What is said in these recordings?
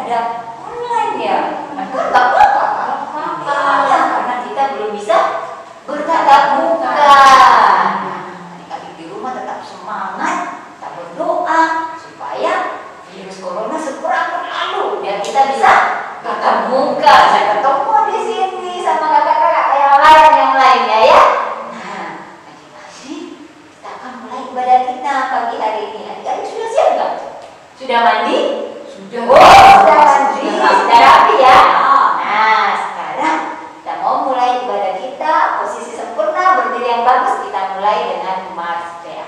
ada online ya. Maka nggak apa-apa, karena kita belum bisa bertatap muka. Adik-adik di rumah tetap semangat, tetap berdoa supaya virus corona segera berlalu biar kita bisa tatap muka dan ketemu di sini sama kakak-kakak yang lainnya ya. Nah, adik-adik, kita akan mulai ibadah kita pagi hari ini. Adik-adik sudah siap nggak? Sudah mandi? Sudah. Oh, sudah mandi, sudah rapi ya. Nah, sekarang kita mau mulai ibadah kita, posisi sempurna, berdiri yang bagus. Kita mulai dengan Mars Tea.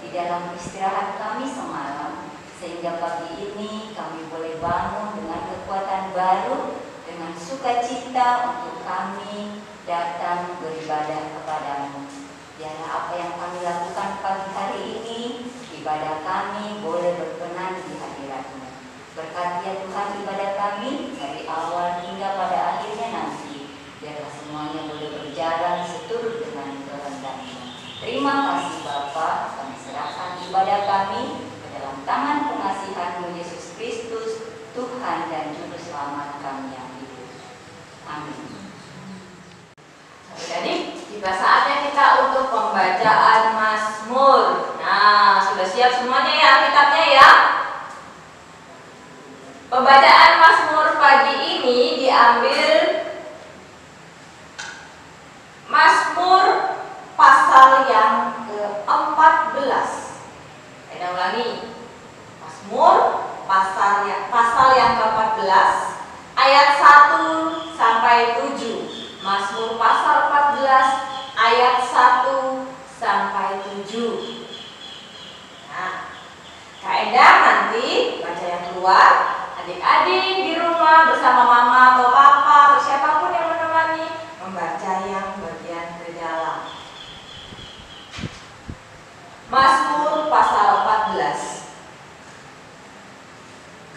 di dalam istirahat kami semalam, sehingga pagi ini kami boleh bangun dengan kekuatan baru, dengan sukacita untuk kami datang beribadah kepadamu. Biarlah apa yang kami lakukan pagi hari ini, ibadah kami boleh berkenan di hadirat-Mu. Berkati ya Tuhan ibadah kami dari awal hingga pada akhirnya nanti. Biarlah semuanya boleh berjalan seturut dengan kehendak-Mu. Terima kasih Bapa, kami serahkan ibadah kami ke dalam tangan pengasihan-Mu Yesus Kristus, Tuhan dan Juru Selamat kami yang hidup. Amin. Jadi tiba saatnya kita untuk pembacaan Mazmur. Nah, sudah siap semuanya ya kitabnya ya? Pembacaan Mazmur pagi ini diambil Mazmur pasal yang ke-14. Saya ulangi. Mazmur pasal yang ke-14 ayat 1 sampai 7. Mazmur pasal 14 ayat 1 sampai 7. Nah, Kak Endang nanti baca yang keluar, adik-adik di rumah bersama mama atau papa atau siapapun yang menemani membaca yang bagian ke dalam. Mazmur pasal 14.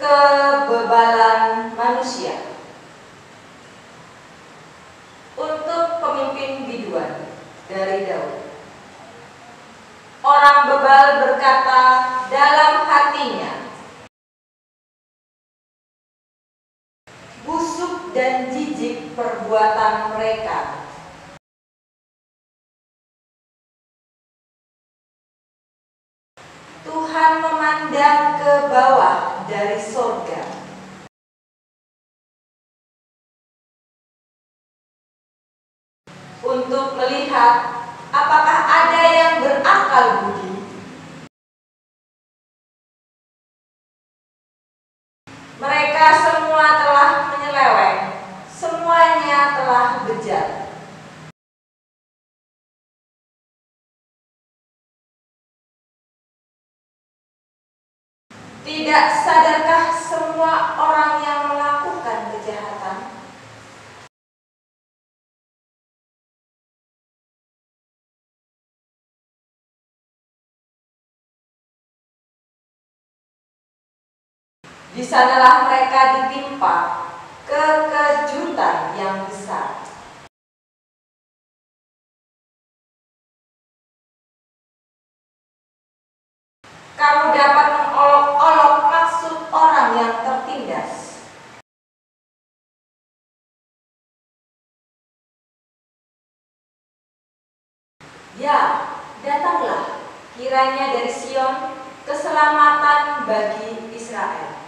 Kebebalan manusia. Untuk pemimpin biduan dari Daud. Orang bebal berkata dalam hatinya, busuk dan jijik perbuatan mereka. Tuhan memandang ke bawah dari sorga. Untuk melihat apakah ada yang berakal budi. Mereka semua telah menyeleweng, semuanya telah bejat. Tidak sadarkah semua orang yang melakukan kejahatan? Di sanalah mereka ditimpa kekejutan yang besar. Kamu dapat mengolok-olok maksud orang yang tertindas. Ya, datanglah kiranya dari Sion keselamatan bagi Israel.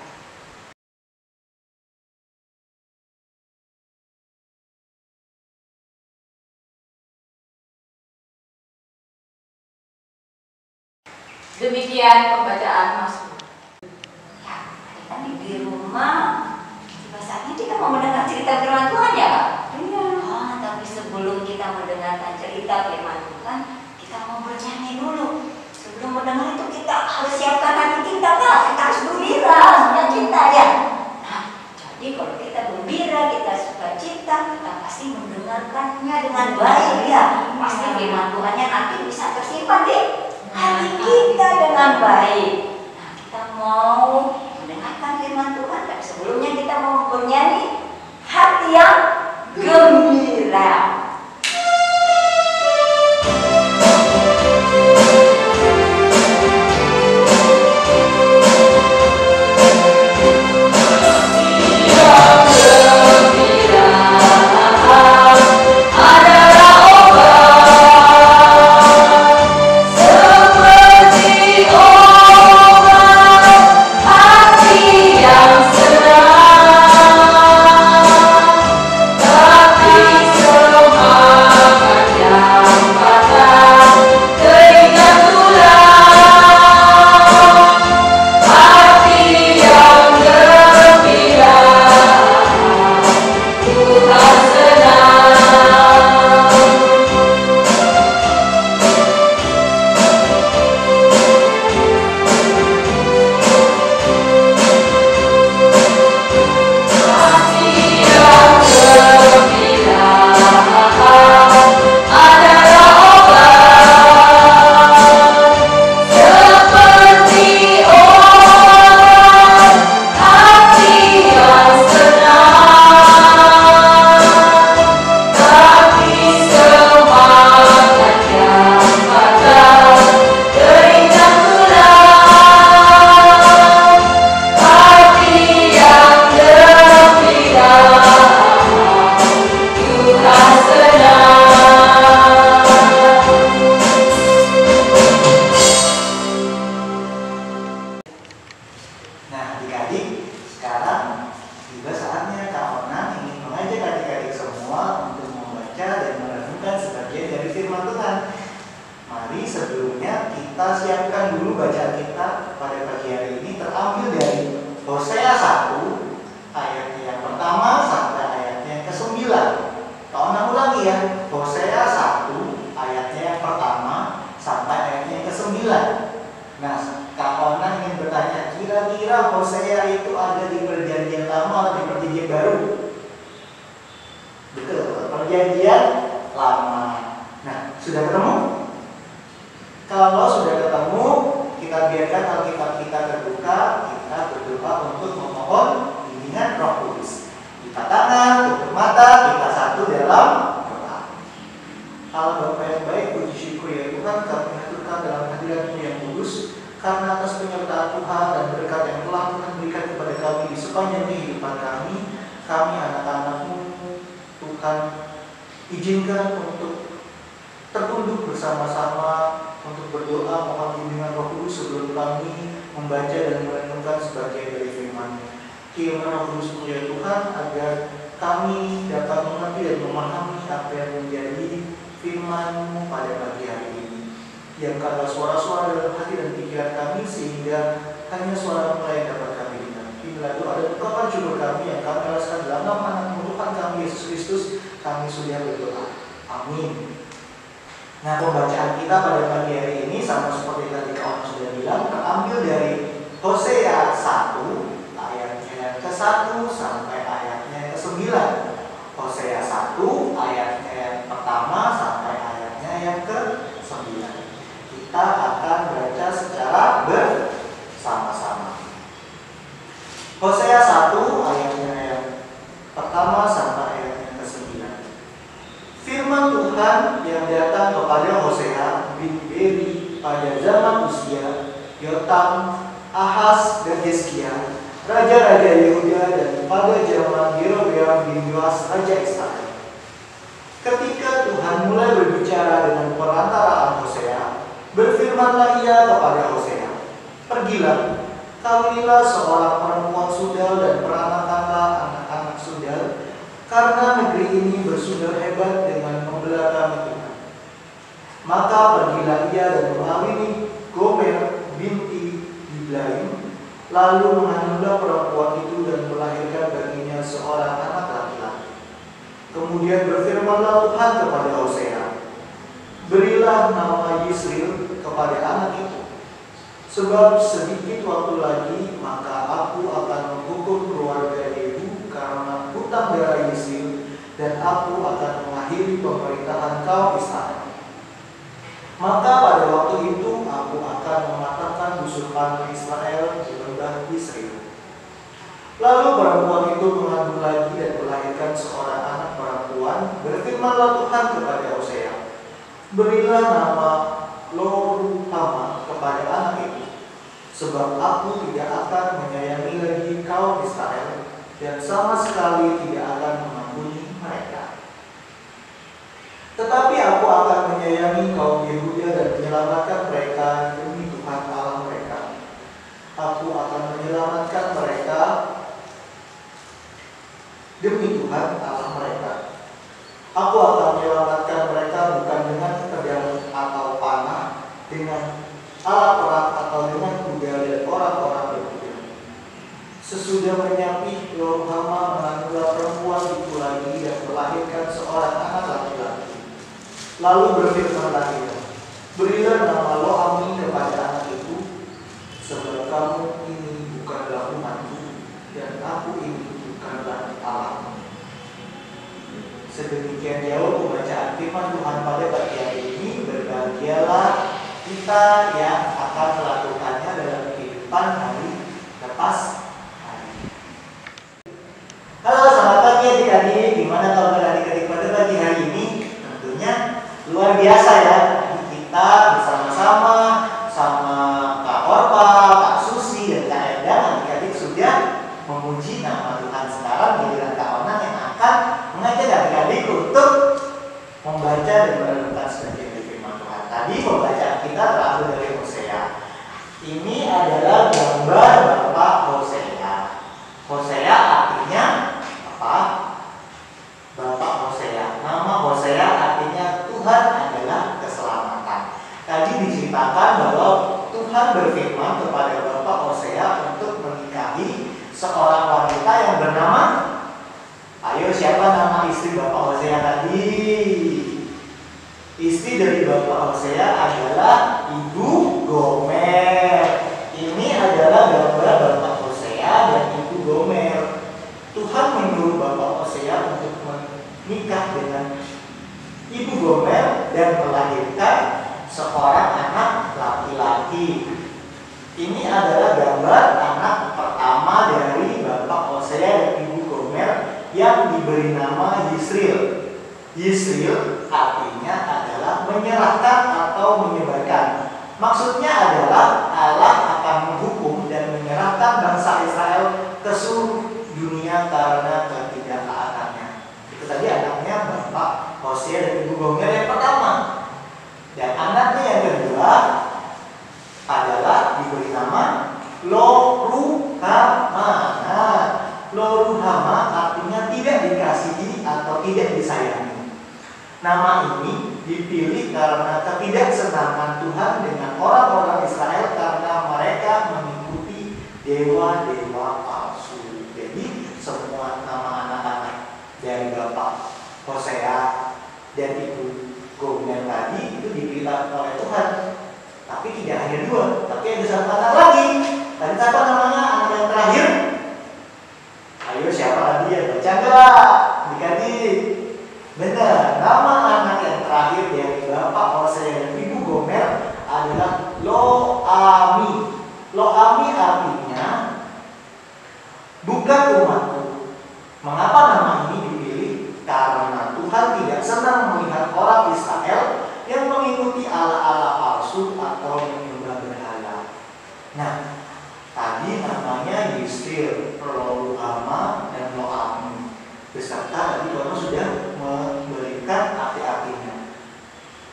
Demikian pembacaan Mazmur. Ya, adik-adik di rumah, tiba saatnya kita mau mendengar cerita firman Tuhan ya Kak? Iya. Tapi sebelum kita mendengarkan cerita firman Tuhan, kita mau bernyanyi dulu. Sebelum mendengar itu kita harus siapkan hati kita Kak. Kita harus gembira sebenarnya kita ya. Nah, jadi kalau kita gembira, kita sukacita, kita pasti mendengarkannya dengan baik ya. Pasti firman Tuhannya nanti bisa tersimpan di hati kita dengan baik. Nah, kita mau mendengarkan firman Tuhan, tapi sebelumnya kita mau bernyanyi hati yang gembira. Hati yang senang. Tiba saatnya Kak Ona ingin mengajak adik-adik semua untuk membaca dan merenungkan sebagian dari firman Tuhan. Mari sebelumnya kita siapkan dulu bacaan kita pada pagi hari ini, terambil dari Hosea 1 ayatnya yang pertama sampai ayatnya yang ke-9. Kak Ona ulangi ya, Hosea 1 ayatnya yang pertama sampai ayatnya yang ke-9. Nah, Kak Ona ingin bertanya, kira-kira Hosea itu ada di perjanjian lama atau di perjanjian baru? Betul, perjanjian lama. Nah, sudah ketemu? Kalau sudah ketemu, kita biarkan Alkitab kita terbuka, kita berdoa untuk memohon bimbingan Roh Kudus. Kita tangan, tutup mata, kita satu dalam doa. Allah Bapa yang baik, puji syukur ya Tuhan, kami haturkan dalam hadirat-Mu yang kudus, karena atas penyertaan Tuhan dan berkat yang telah Tuhan berikan kepada kami di sepanjang kehidupan kami anak-anak-Mu, Tuhan izinkan untuk tertunduk bersama-sama untuk berdoa mohon bimbingan Roh Kudus sebelum kami membaca dan merenungkan sebagian dari firman-Mu. Kiranya Roh Kudus ya Tuhan, agar kami dapat mengerti dan memahami apa yang menjadi firman-Mu pada pagi hari ini. Diamkanlah suara-suara dalam hati dan pikiran kami, sehingga hanya suara-Mu yang dapat kami dengar. Inilah doa dan ungkapan syukur kami yang kami alaskan dalam nama anak Tuhan kami Yesus Kristus, kami sudah berdoa. Amin. Nah, pembacaan kita pada pagi hari ini sama seperti tadi Kak Ona sudah bilang, terambil dari Hosea 1 ayatnya yang ke-1 sampai ayatnya yang ke-9. Hosea 1 ayatnya yang pertama sampai ayatnya yang ke-9. Kita akan baca secara bersama-sama. Hosea 1 ayatnya yang pertama sampai ayatnya yang ke-9. Firman Tuhan yang datang kepada Hosea bin Beri pada zaman Usia, Yotam, Ahaz, dan Hizkia, raja-raja Yehuda, dan pada zaman Yerobeam bin Yoas, raja Israel. Ketika Tuhan mulai berbicara dengan perantaraan Hosea, berfirmanlah ia kepada Hosea, "Pergilah, kawinilah seorang perempuan sundal dan peranakanlah anak-anak sundal, karena negeri ini bersundal hebat dengan membelakangi Tuhan." Maka pergilah ia dan mengawini Gomer binti Diblaim, lalu mengandunglah perempuan itu dan melahirkan baginya seorang anak laki-laki. Kemudian berfirmanlah Tuhan kepada Hosea, "Berilah nama Yisril kepada anak itu, sebab sedikit waktu lagi maka aku akan menghukum keluarga Yehu karena hutang darah Yisril, dan aku akan mengakhiri pemerintahan kaum Israel. Maka pada waktu itu aku akan mematahkan busukan Israel di lembah Yisril." Lalu perempuan itu mengandung lagi dan melahirkan seorang anak perempuan. Berfirmanlah Tuhan kepada Hosea, "Berilah nama Lo-ruhama kepada anak itu, sebab aku tidak akan menyayangi lagi kaum Israel, dan sama sekali tidak akan mengampuni mereka. Tetapi aku akan menyayangi kaum Yehuda dan menyelamatkan mereka demi Tuhan Allah mereka. Aku akan menyelamatkan mereka demi Tuhan Allah mereka. Aku akan menyelamatkan mereka bukan dengan pedang atau panah, dengan alat perang atau dengan kuda dan orang-orang berkuda." Sesudah menyapi, Lo-ruhama mengandunglah perempuan itu lagi dan melahirkan seorang anak laki-laki. Lalu berfirmanlah ia, "Berilah nama Lo-ami kepada anak itu, sebab kamu ini bukanlah umatku, dan aku ini bukanlah Allahmu." Sedemikian jauh pembacaan firman Tuhan pada pagi hari ini. Berbahagialah kita yang akan melakukannya dalam kehidupan hari lepas hari. Halo, selamat pagi adik-adik. Gimana kabar adik-adik pada pagi hari ini? Tentunya luar biasa ya. Kita bersama-sama sama Kak Orpa, Kak Susi, dan Kak Eda, adik-adik sudah memuji nama Tuhan. Sekarang giliran Kak Ona yang akan mengajak adik-adik untuk membaca dan merenungkan sebagian dari firman Tuhan. Tadi pembacaan kita terambil dari Hosea. Ini adalah gambar Bapak Hosea. Hosea artinya Istri dari Bapak Hosea adalah Ibu Gomer. Ini adalah gambar Bapak Hosea dan Ibu Gomer. Tuhan menyuruh Bapak Hosea untuk menikah dengan Ibu Gomer dan melahirkan seorang anak laki-laki. Ini adalah gambar anak pertama dari Bapak Hosea dan Ibu Gomer yang diberi nama Yisril. Yisril artinya adalah menyerahkan atau menyebarkan. Maksudnya adalah Allah akan menghukum dan menyerahkan bangsa Israel ke seluruh dunia karena ketidaktaatannya. Itu tadi anaknya Bapak Hosea dan Ibu Gomer yang pertama. Dan anaknya yang kedua adalah diberi nama Lo-ruhama. Lo-ruhama artinya tidak dikasihi atau tidak disayangi. Nama ini dipilih karena ketidaksenangan Tuhan dengan orang-orang Israel karena mereka mengikuti dewa-dewa palsu. Jadi semua nama anak-anak dari Bapak Hosea dan Ibu Gomer tadi itu dipilih oleh Tuhan. Tapi tidak hanya dua, tapi ada satu anak lagi. Tadi siapa namanya anak yang terakhir? Ayo siapa tadi ya? Baca enggak? Adik-adik. Benar, nama anak yang terakhir dari Bapak Hosea dan Ibu Gomer adalah Lo-ami. Lo-ami artinya bukan umatku. Mengapa nama ini dipilih? Karena Tuhan tidak senang melihat orang Israel yang mengikuti ala-ala palsu atau menyembah berhala. Nah, tadi namanya Yisril, Lo-ruhama, dan Lo-ami. Beserta tadi Bapak sudah memberikan arti-artinya.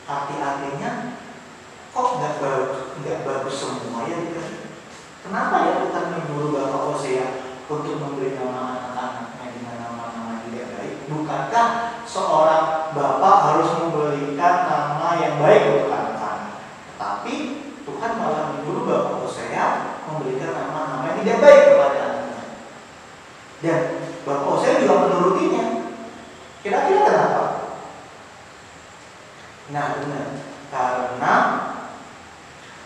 Arti-artinya kok nggak bagus semua ya? Kenapa ya Tuhan menyuruh Bapak Hosea untuk memberi nama anak-anaknya dengan nama-nama tidak baik? Bukankah seorang bapak harus memberikan nama yang baik untuk anak-anak? Tapi Tuhan malah menyuruh Bapak Hosea memberikan nama-nama yang tidak baik kepada anaknya. Dan Bapak Hosea juga menurutinya. Kira-kira kenapa? Nah benar, karena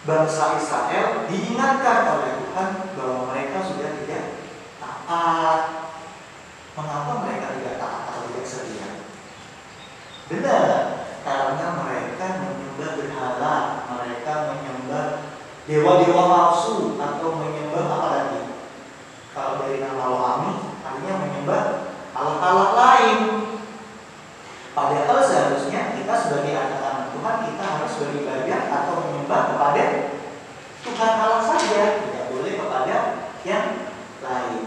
bangsa Israel diingatkan oleh Tuhan bahwa mereka sudah tidak taat. Mengapa mereka tidak taat atau tidak setia? Benar, karena mereka menyembah berhala, mereka menyembah dewa-dewa palsu atau menyembah apa lagi? Kalau dari nama Lo-ami artinya menyembah Allah-Allah lain. Padahal seharusnya kita sebagai anak-anak Tuhan kita harus beribadah atau menyembah kepada Tuhan Allah saja, tidak boleh kepada yang lain.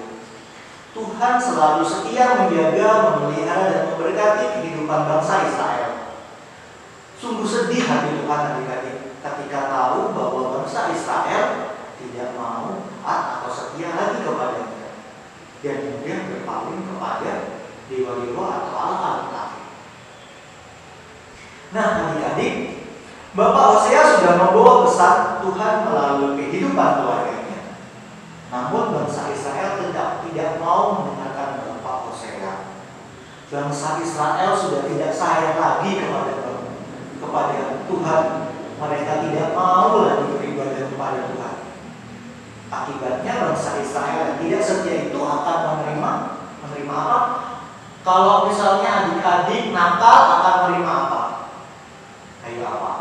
Tuhan selalu setia menjaga, memelihara dan memberkati kehidupan bangsa Israel. Sungguh sedih hati Tuhan adik-adik ketika tahu bahwa bangsa Israel tidak mau taat atau setia lagi kepadanya dan kemudian berpaling kepada dewa-dewa atau Allah-Allah lain. Nah adik-adik, Bapak Hosea sudah membawa pesan Tuhan melalui kehidupan keluarganya. Namun bangsa Israel tidak mau mendengarkan Bapak Hosea. Bangsa Israel sudah tidak sayang lagi kepada Tuhan. Mereka tidak mau lagi beribadah kepada Tuhan. Akibatnya bangsa Israel yang tidak setia itu akan menerima apa? Kalau misalnya adik-adik nakal akan menerima apa? Ayo apa?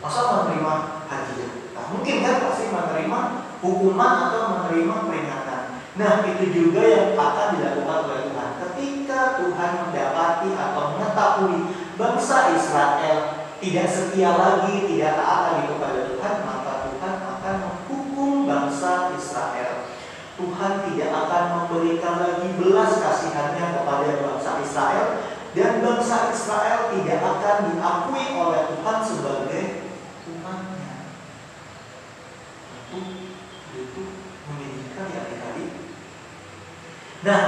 Masa menerima hadiah? Nah, mungkin kan pasti menerima hukuman atau menerima peringatan. Nah itu juga yang akan dilakukan oleh Tuhan. Ketika Tuhan mendapati atau mengetahui bangsa Israel tidak setia lagi, tidak taat lagi kepada Tuhan, maka Tuhan akan menghukum bangsa Israel. Tuhan tidak akan memberikan lagi belas kasihannya kepada bangsa Israel, dan bangsa Israel tidak akan diakui oleh Tuhan sebagai umatnya. Itu menyedihkan ya adik-adik. Nah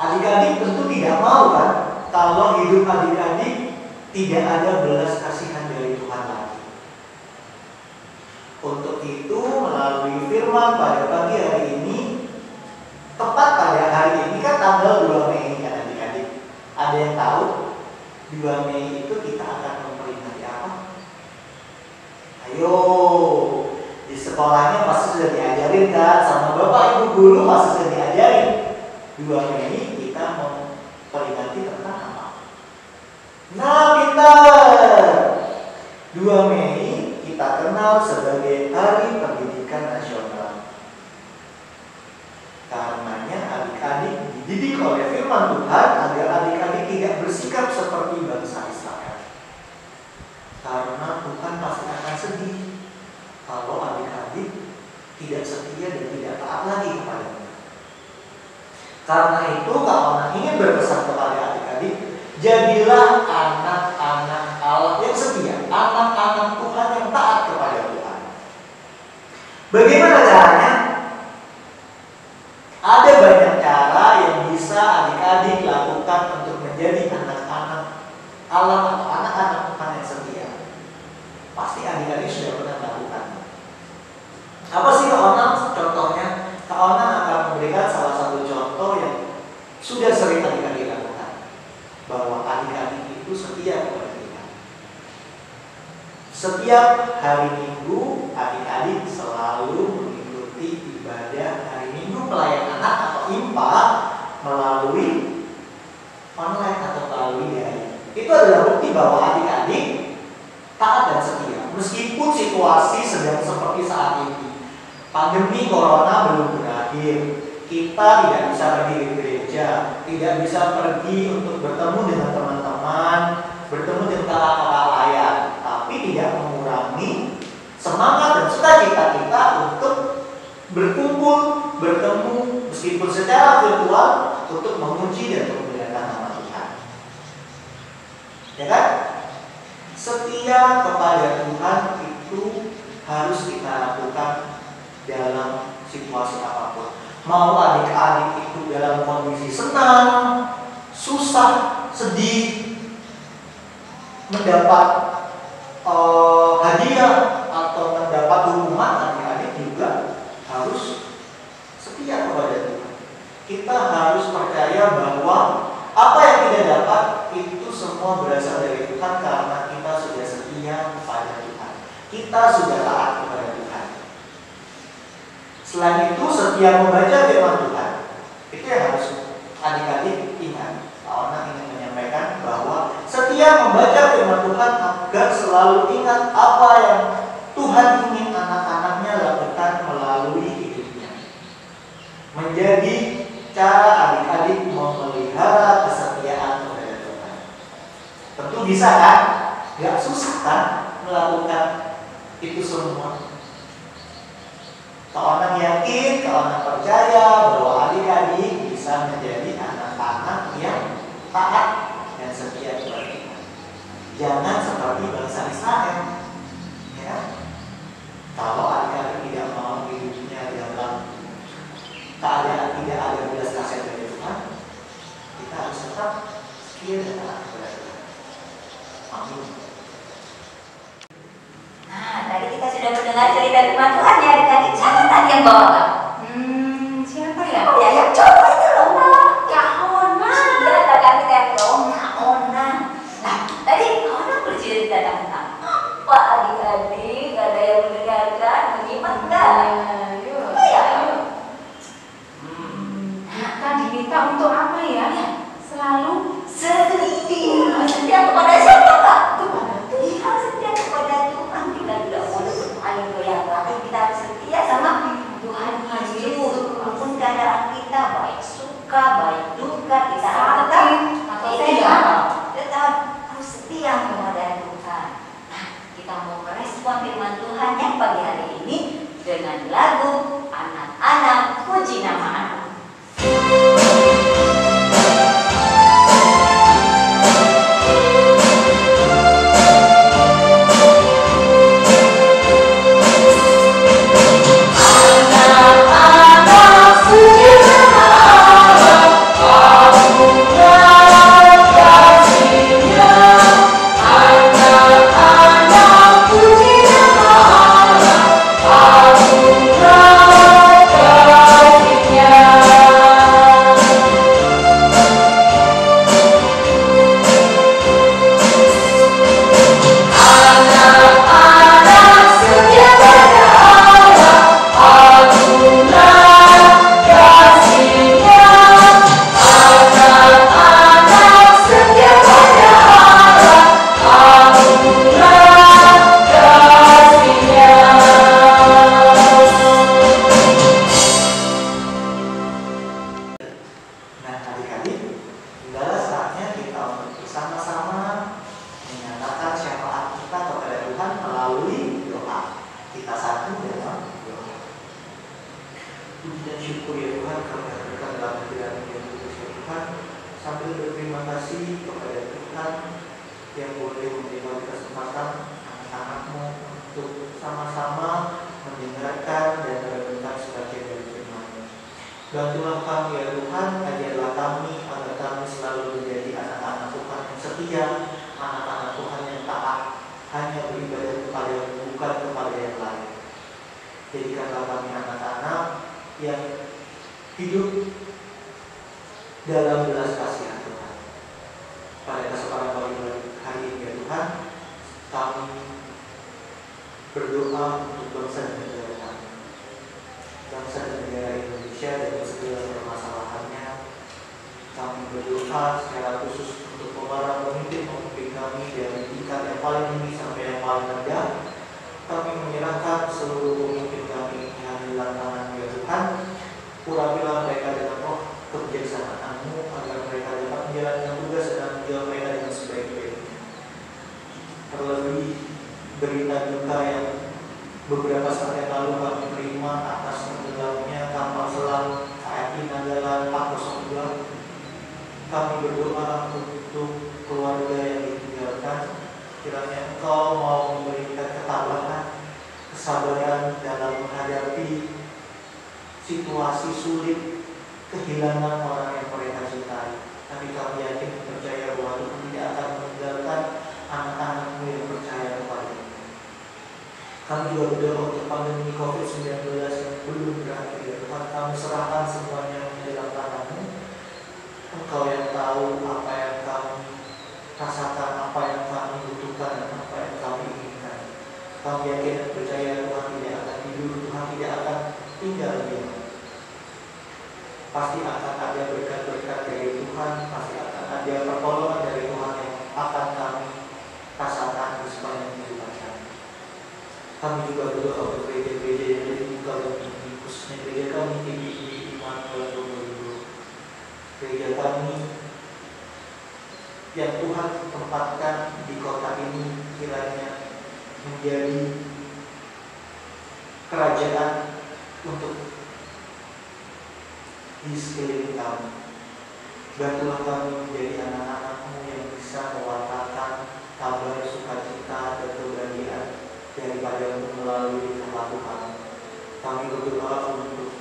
adik-adik tentu tidak mau kan kalau hidup adik-adik tidak ada belas kasihan dari Tuhan lagi. Untuk itu melalui firman pada pagi hari ini, tepat pada hari ini kan tanggal 2 Mei kan adik-adik. Ada yang tahu 2 Mei itu kita akan memperingati apa? Ayo, di sekolahnya pasti sudah diajarin kan, sama bapak ibu guru pasti sudah diajarin. 2 Mei kita memperingati tentang apa? Nah, pintar. 2 Mei kita kenal sebagai Hari Pendidikan Nasional. Karenanya adik-adik dididik oleh firman Tuhan agar adik-adik tidak bersikap seperti bangsa Israel. Karena Tuhan pasti akan sedih kalau adik-adik tidak setia dan tidak taat lagi kepada-Nya. Karena itu kalau ingin berpesan kepada adik-adik, jadilah anak-anak Allah yang setia, anak-anak Tuhan yang taat kepada Tuhan. Bagaimana caranya? Ada banyak cara yang bisa adik-adik lakukan untuk menjadi anak-anak Allah atau anak-anak Tuhan yang setia. Pasti adik-adik sudah pernah melakukan. Apa sih Kak Onam contohnya? Kak Onam akan memberikan salah satu contoh yang sudah sering adik-adik lakukan, bahwa adik-adik itu setia kepada Tuhan. Setiap hari Minggu adik-adik selalu mengikuti ibadah hari Minggu pelayanan anak atau IMPA melalui online atau melalui daring. Itu adalah bukti bahwa adik-adik taat dan setia. Meskipun situasi sedang seperti saat ini, pandemi corona belum berakhir, kita tidak bisa pergi ke gereja, tidak bisa pergi untuk bertemu dengan teman-teman, bertemu dengan kakak-kakak layan, tapi tidak mengurangi semangat dan sukacita kita untuk berkumpul, bertemu meskipun secara virtual untuk memuji dan memuliakan nama Tuhan. Ya kan? Setia kepada Tuhan itu harus kita lakukan dalam situasi apapun. Mau adik-adik itu dalam kondisi senang, susah, sedih, mendapat hadiah atau mendapat hukuman, adik-adik juga harus setia kepada Tuhan. Kita harus percaya bahwa apa yang kita dapat itu semua berasal dari Tuhan karena kita sudah setia kepada Tuhan. Kita sudah taat kepada Tuhan. Selain itu, setia membaca firman Tuhan. Itu yang harus adik-adik ingat. Ona ingin menyampaikan bahwa setia membaca firman Tuhan agar selalu ingat apa yang Tuhan ingin anak-anaknya lakukan melalui hidupnya. Menjadi cara adik-adik memelihara kesetiaan kepada Tuhan. Tentu bisa kan? Gak susah kan melakukan itu semua. Kalau orang yakin, kalau orang percaya bahwa adik-adik bisa menjadi anak-anak yang taat dan setia kepada Tuhan. Jangan seperti bangsa Israel. Ya. Kalau adik-adik tidak mau hidupnya dalam keadaan tidak ada belas kasihan dari Tuhan, kita harus tetap setia dan taat kepada Tuhan. Amin. Nah, tadi kita sudah mendengar cerita firman Tuhan ya adik-adik. Siapa tadi yang bawa Kak? Siapa ya? Ya, yang coba itu loh Kak Ona. Iya, kakak kita yang Ona. Nah, tadi Ona bercerita tentang apa adik-adik? Ada yang mendengarkan? Menyimak enggak? Ayo. Kita diminta untuk apa ya? Selalu Setia. Setia kepada siapa Kak? kepada Iya, setia kepada Tuhan. Kita tidak boleh berpaling ke yang lain. Kita harus setia sama Tuhan Yesus. Apapun keadaan kita, baik suka, baik duka, kita harus tetap harus setia kepada Tuhan. Nah, kita mau merespon firman Tuhan yang pagi hari ini dengan lagu Anak-anak Puji Nama Allah. Anak-anak puji nama Allah, Bantulah kami ya Tuhan, ajarlah kami agar kami selalu menjadi anak-anak Tuhan yang setia, anak-anak Tuhan yang taat, hanya beribadah kepada yang bukan kepada yang lain. Jadikanlah kami anak-anak yang hidup dalam belas kasihan Tuhan. Pada kesempatan hari ini ya Tuhan, kami berdoa untuk bangsa dan negara kami, bangsa dan negara Indonesia dan segala permasalahannya. Kami berdoa secara khusus untuk para pemimpin-pemimpin kami dari tingkat yang paling tinggi sampai yang paling rendah. Kami menyerahkan seluruh pemimpin kami di hadirat tangan ya Tuhan. Urapilah mereka dengan roh kebijaksanaan-Mu agar mereka dapat menjalankan tugas dan menjawab mereka dengan sebaik-baiknya. Terlebih berita duka yang beberapa saat yang lalu kami terima atas tenggelamnya kapal selam KRI Nanggala 402. Kami berdoa untuk keluarga yang ditinggalkan, kiranya Engkau mau memberikan ketabahan, kesabaran dalam menghadapi situasi sulit, kehilangan orang yang mereka cintai. Tapi kami yakin dan percaya bahwa Tuhan tidak akan meninggalkan anak-anak-Mu yang percaya kepada-Mu. Kami juga berdoa untuk pandemi COVID-19 yang belum berakhir ya Tuhan. Kami serahkan semuanya dalam tangan-Mu. Engkau yang tahu apa yang kami rasakan, apa yang kami butuhkan, dan apa yang kami inginkan. Kami yakin dan percaya Tuhan tidak akan tidur, Tuhan tidak akan tinggal diam. Pasti akan ada berkat-berkat dari Tuhan, pasti akan ada pertolongan dari Tuhan yang akan kami rasakan di sepanjang kehidupan kami. Kami juga berdoa untuk gereja-gereja yang ada di muka bumi, khususnya gereja kami di Immanuel Probolinggo. Gereja kami yang Tuhan tempatkan di kota ini kiranya menjadi kerajaan untuk di sekeliling kami. Bantulah kami menjadi anak-anak-Mu yang bisa mewartakan kabar sukacita dan kebahagiaan daripada-Mu melalui perlakuan. Kami berdoa untuk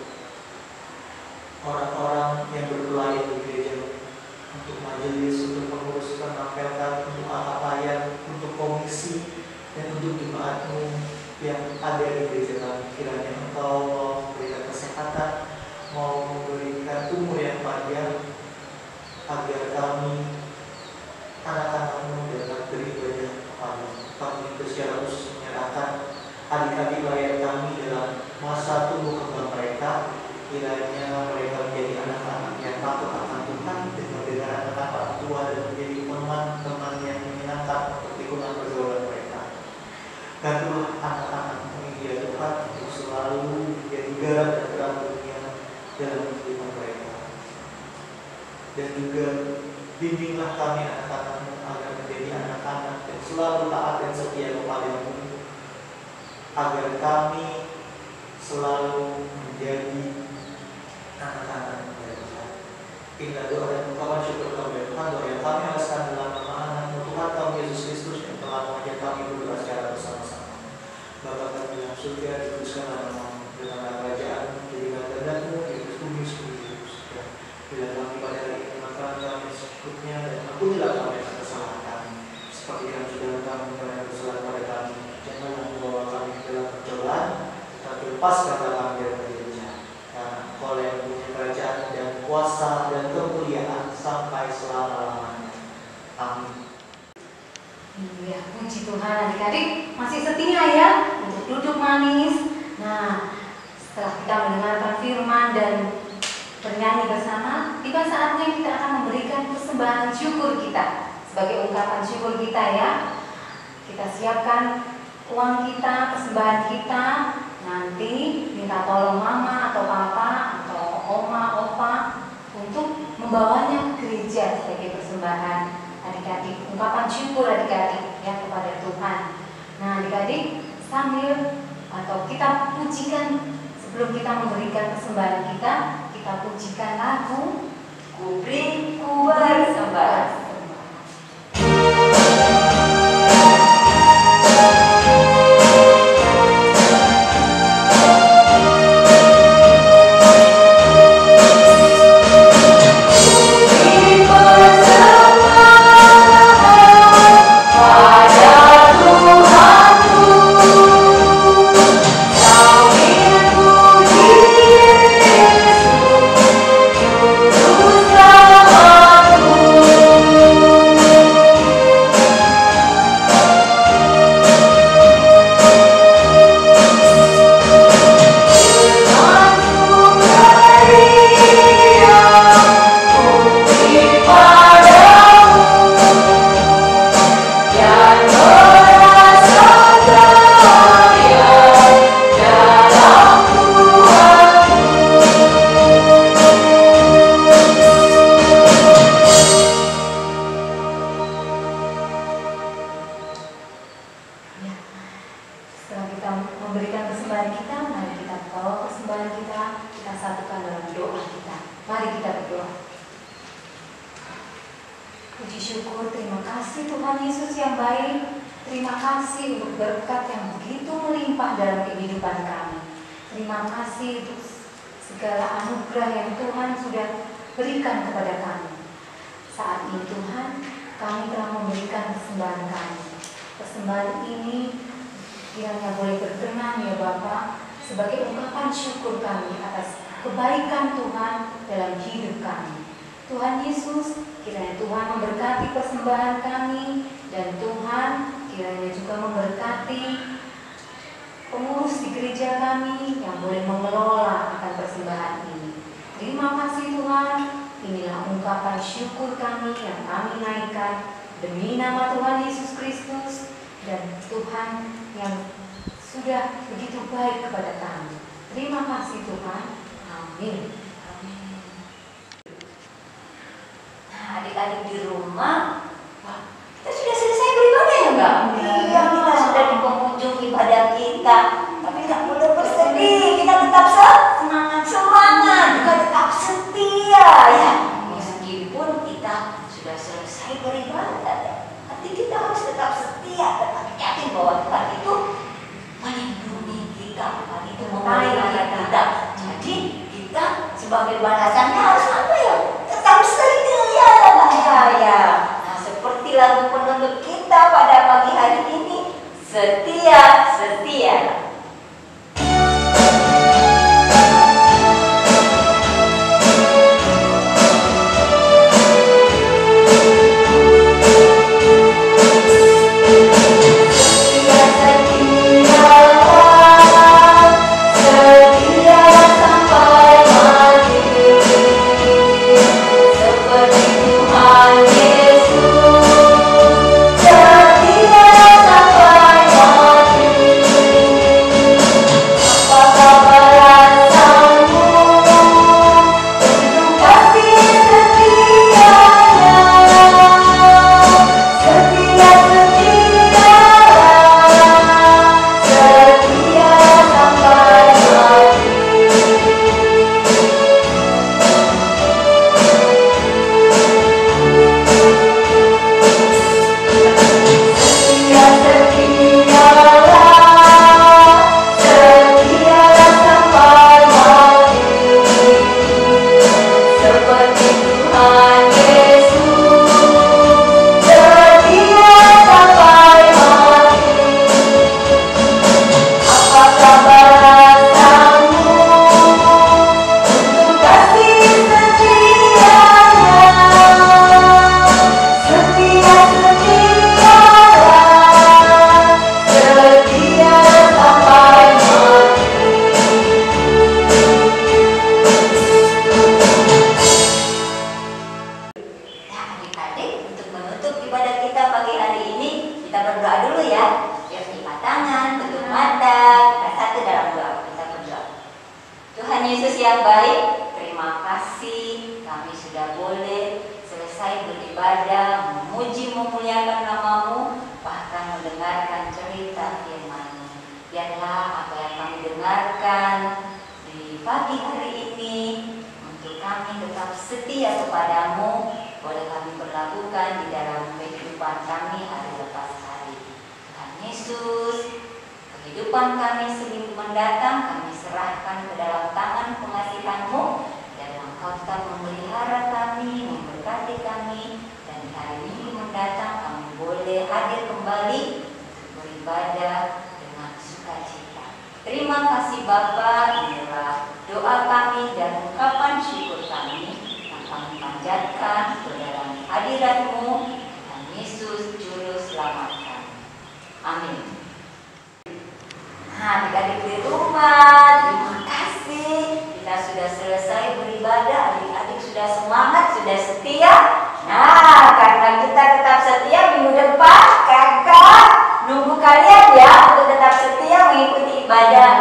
orang-orang yang berpelayan di gereja, untuk majelis, untuk pengurus penampilan, untuk pelayan, untuk komisi, dan untuk jemaat-Mu yang ada di gereja kami. Kiranya Engkau mau memberikan kesehatan, mau memberikan umur yang panjang, agar kami anak-anak-Mu dapat beribadah kepada-Mu. Kami juga secara khusus menyerahkan adik-adik layan kami dalam masa tumbuh kembang mereka. Kiranya mereka menjadi anak-anak yang takut akan Tuhan, dengan anak-anak orang tua, dan menjadi teman-teman yang menyenangkan untuk lingkungan pergaulan mereka. Bantulah anak-anak-Mu ya Tuhan untuk selalu menjadi garam dan terang dunia dalam kehidupan mereka. Dan juga bimbinglah kami anak-anak-Mu agar menjadi anak-anak yang selalu taat dan setia kepada-Mu, agar kami selalu menjadi anak-anak-Mu ya Tuhan. Inilah doa dan ungkapan syukur kami ya Tuhan. Doa yang kami alaskan dalam nama anak-Mu Tuhan kami Yesus Kristus yang telah mengajar kami berdoa secara bersama-sama. Bapa kami dalam surga, dikuduskanlah nama-Mu, datanglah kerajaan-Mu, jadilah kehendak-Mu di atas bumi seperti di surga. Bila kami pada hari ini makan kami secukupnya, dan ampunilah kami atas kesalahan kami, seperti kami sudah kami yang bersalah pada kami. Janganlah membawa kami ke dalam pencobaan, tetapi lepaskanlah kami dari penjara. Karena Engkau yang punya kerajaan dan kuasa dan kemuliaan sampai selama-lamanya. Amin. Ya, puji Tuhan, adik-adik masih setia ya untuk duduk manis. Nah, setelah kita mendengarkan firman dan bernyanyi bersama, tiba saatnya kita akan memberikan persembahan syukur kita sebagai ungkapan syukur kita ya. Kita siapkan uang kita, persembahan kita. Nanti minta tolong mama atau papa atau oma, opa untuk membawanya ke gereja sebagai persembahan. Adik-adik, ungkapan syukur adik-adik ya kepada Tuhan. Nah adik-adik, sambil atau kita pujikan sebelum kita memberikan persembahan kita pujikan lagu Ku beri, ku bersembah. berdoa. Puji syukur, terima kasih Tuhan Yesus yang baik. Terima kasih untuk berkat yang begitu melimpah dalam kehidupan kami. Terima kasih untuk segala anugerah yang Tuhan sudah berikan kepada kami. Saat ini Tuhan, kami telah memberikan persembahan kami. Persembahan ini kiranya boleh berkenan ya Bapa, sebagai ungkapan syukur kami atas kebaikan Tuhan dalam hidup kami. Tuhan Yesus, kiranya Tuhan memberkati persembahan kami, dan Tuhan kiranya juga memberkati pengurus di gereja kami yang boleh mengelola akan persembahan ini. Terima kasih Tuhan, inilah ungkapan syukur kami yang kami naikkan demi nama Tuhan Yesus Kristus dan Tuhan yang sudah begitu baik kepada kami. Terima kasih Tuhan. Amin. Nah, adik-adik di rumah, wah, kita sudah selesai beribadah ya enggak? Iya, kita sudah di penghujung ibadah kita. Tapi nggak boleh bersedih, kita tetap semangat, juga tetap setia ya. Meskipun kita sudah selesai beribadah, nanti kita harus tetap setia, tetap yakin bahwa Tuhan itu melindungi kita, Tuhan itu memelihara kita. Jadi kita sebagai balasannya harus apa ya? Tetap setia ya. Nah, seperti lagu penuntut kita pada pagi hari ini, setia. Nunggu kalian ya untuk tetap setia mengikuti ibadah